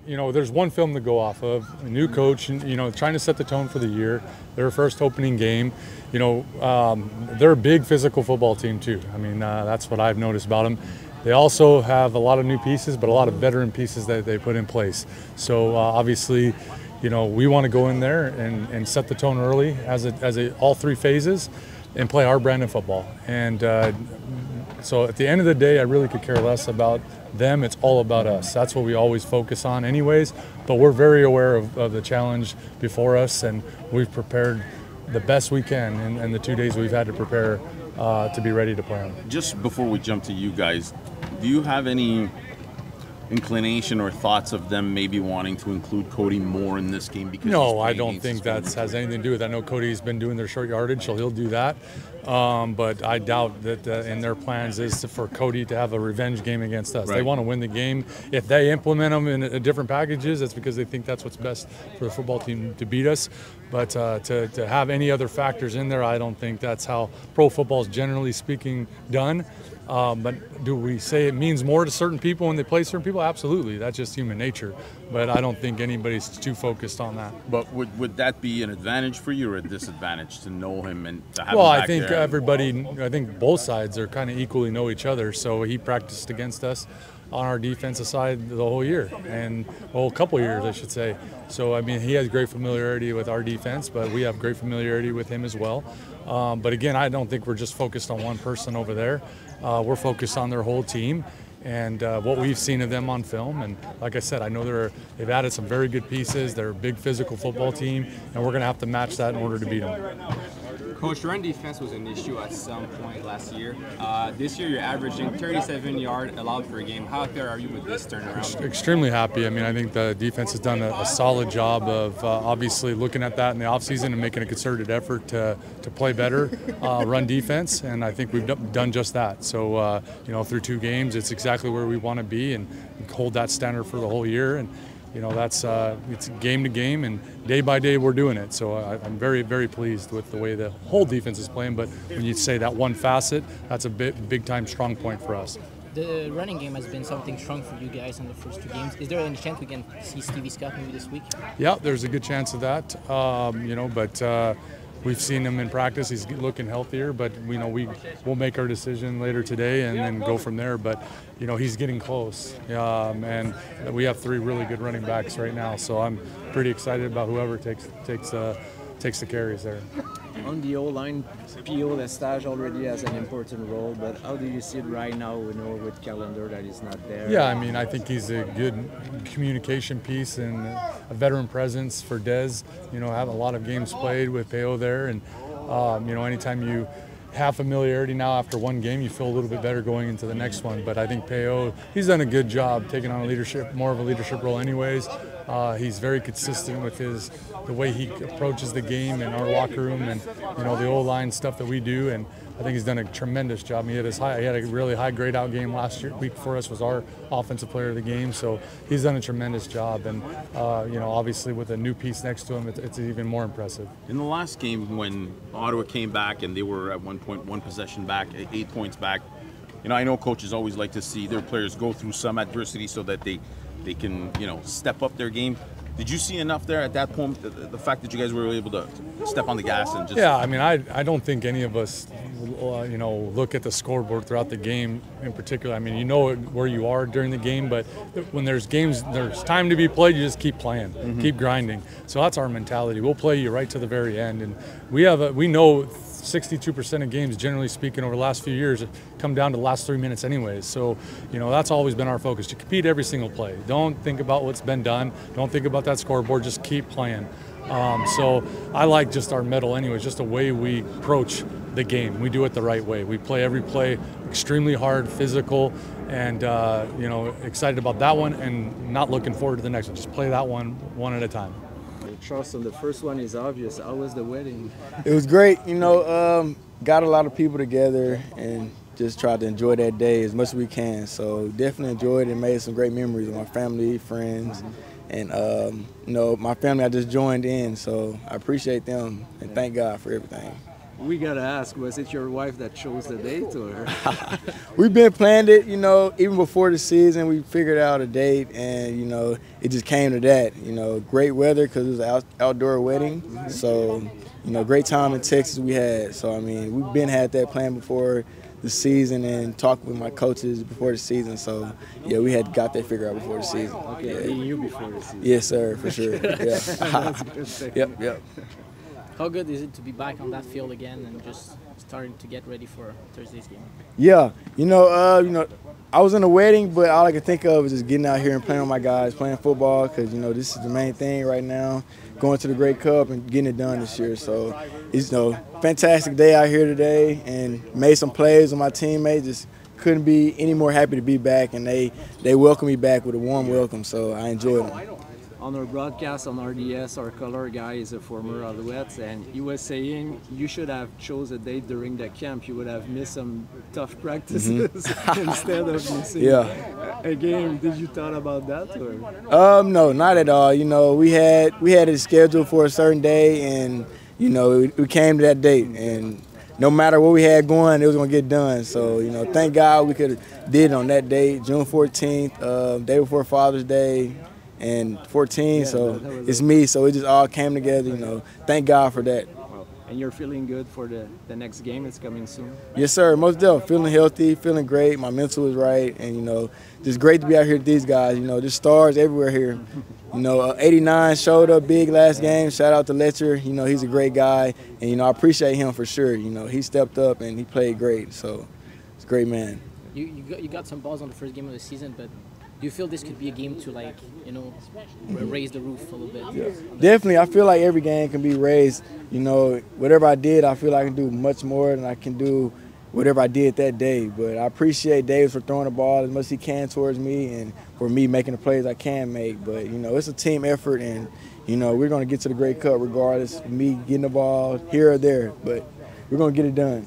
You know, there's one film to go off of. A new coach, you know, trying to set the tone for the year. Their first opening game. You know, they're a big physical football team too. I mean, that's what I've noticed about them. They also have a lot of new pieces, but a lot of veteran pieces that they put in place. So obviously, you know, we want to go in there and set the tone early as all three phases and play our brand of football. And so at the end of the day, I really could care less about them. It's all about us. That's what we always focus on anyways, but we're very aware of the challenge before us, and we've prepared the best we can in the 2 days we've had to prepare to be ready to play them. Just before we jump to you guys, do you have any inclination or thoughts of them maybe wanting to include Cody more in this game? Because no, I don't think that has anything to do with it. I know Cody's been doing their short yardage, so he'll do that. But I doubt that in their plans is for Cody to have a revenge game against us. Right. They want to win the game. If they implement them in different packages, it's because they think that's what's best for the football team to beat us. But to have any other factors in there, I don't think that's how pro football is generally speaking done. But do we say it means more to certain people when they play certain people? Absolutely. That's just human nature. But I don't think anybody's too focused on that. But would that be an advantage for you or a disadvantage to know him and to have well, him back I think there? I think both sides are kind of equally know each other. So he practiced against us on our defensive side the whole year, and well, a couple years, I should say. So, I mean, he has great familiarity with our defense, but we have great familiarity with him as well. But again, I don't think we're just focused on one person over there. We're focused on their whole team and what we've seen of them on film. And like I said, I know they've added some very good pieces. They're a big physical football team, and we're going to have to match that in order to beat them. Coach, run defense was an issue at some point last year. This year, you're averaging 37 yards allowed per game. How out there are you with this turnaround? Extremely happy. I mean, I think the defense has done a solid job of obviously looking at that in the offseason and making a concerted effort to play better, run defense, and I think we've done just that. So, you know, through 2 games, it's exactly where we want to be and hold that standard for the whole year. And you know, that's it's game to game, and day by day we're doing it. So I'm very, very pleased with the way the whole defense is playing. But when you say that one facet, that's a big time strong point for us. The running game has been something strong for you guys in the first 2 games. Is there any chance we can see Stevie Scott maybe this week? Yeah, there's a good chance of that. You know, but we've seen him in practice. He's looking healthier, but you know, we'll make our decision later today and then go from there. But you know, he's getting close, and we have 3 really good running backs right now. So I'm pretty excited about whoever takes the carries there. On the O-line, P.O. Lestage already has an important role, but how do you see it right now, you know, with Calendar that is not there? Yeah, I mean, I think he's a good communication piece and a veteran presence for Dez. You know, have a lot of games played with P.O. there, and you know, anytime you have familiarity now after 1 game, you feel a little bit better going into the next one. But I think P.O., he's done a good job taking on more of a leadership role anyways. He's very consistent with the way he approaches the game in our locker room, and you know, the O-line stuff that we do, and I think he's done a tremendous job. He had a really high grade out game last week for us, was our offensive player of the game, so he's done a tremendous job. And you know, obviously with a new piece next to him, it's even more impressive. In the last game when Ottawa came back and they were at 1 possession back, 8 points back, you know, I know coaches always like to see their players go through some adversity so that they can, you know, step up their game. Did you see enough there at that point, the fact that you guys were able to step on the gas and just... Yeah, I mean, I don't think any of us, you know, look at the scoreboard throughout the game in particular. I mean, you know where you are during the game, but when there's time to be played, you just keep playing, keep grinding. So that's our mentality. We'll play you right to the very end. And we know 62% of games, generally speaking, over the last few years come down to the last 3 minutes anyways. So, you know, that's always been our focus, to compete every single play. Don't think about what's been done. Don't think about that scoreboard. Just keep playing. So I like just our mettle anyways, just the way we approach the game. We do it the right way. We play every play extremely hard, physical, and, you know, excited about that one and not looking forward to the next one. Just play that one at a time. Charleston, the first one is obvious. How was the wedding? It was great. You know, got a lot of people together and just tried to enjoy that day as much as we can. So definitely enjoyed it and made some great memories with my family, friends, and you know, my family I just joined in. So I appreciate them and thank God for everything. We gotta ask, was it your wife that chose the date, or? We've been planned it, you know, even before the season. We figured out a date, and you know, it just came to that. You know, great weather because it was an outdoor wedding. So, you know, great time in Texas we had. So I mean, we've been had that plan before the season and talked with my coaches before the season. So yeah, we had got that figured out before the season. Okay, Yeah. you before the season. Yes, sir, for sure. Yeah. That's good. Thank you. Yep. How good is it to be back on that field again and just starting to get ready for Thursday's game? Yeah, I was in a wedding, but all I could think of was just getting out here and playing with my guys, playing football, because, you know, this is the main thing right now, going to the Great Cup and getting it done this year. So it's, you know, fantastic day out here today, and made some plays with my teammates. Just couldn't be any more happy to be back, and they welcomed me back with a warm welcome, so I enjoyed it. On our broadcast on RDS, our color guy is a former Alouettes, and he was saying you should have chose a date during the camp. You would have missed some tough practices instead of missing a game. Did you thought about that? Or? No, not at all. You know, we had it scheduled for a certain day, and you know, we came to that date, and no matter what we had going, it was gonna get done. So, you know, thank God we could have did it on that date, June 14th, day before Father's Day. And 14, so it's me, so it just all came together, you know. Thank God for that. Well, and you're feeling good for the next game? It's coming soon. Yes, sir, most definitely. Feeling healthy, feeling great. My mental is right, and, you know, just great to be out here with these guys. You know, there's stars everywhere here. You know, 89 showed up big last game. Shout out to Letcher. You know, he's a great guy, and, you know, I appreciate him for sure. You know, he stepped up, and he played great, so it's a great man. You got some balls on the first game of the season, but do you feel this could be a game to, like, you know, raise the roof a little bit? Yeah. Definitely. I feel like every game can be raised. You know, whatever I did, I feel like I can do much more than I can do whatever I did that day. But I appreciate Davis for throwing the ball as much as he can towards me, and for me making the plays I can make. But, you know, it's a team effort, and, you know, we're going to get to the Great Cup regardless of me getting the ball here or there. But we're going to get it done.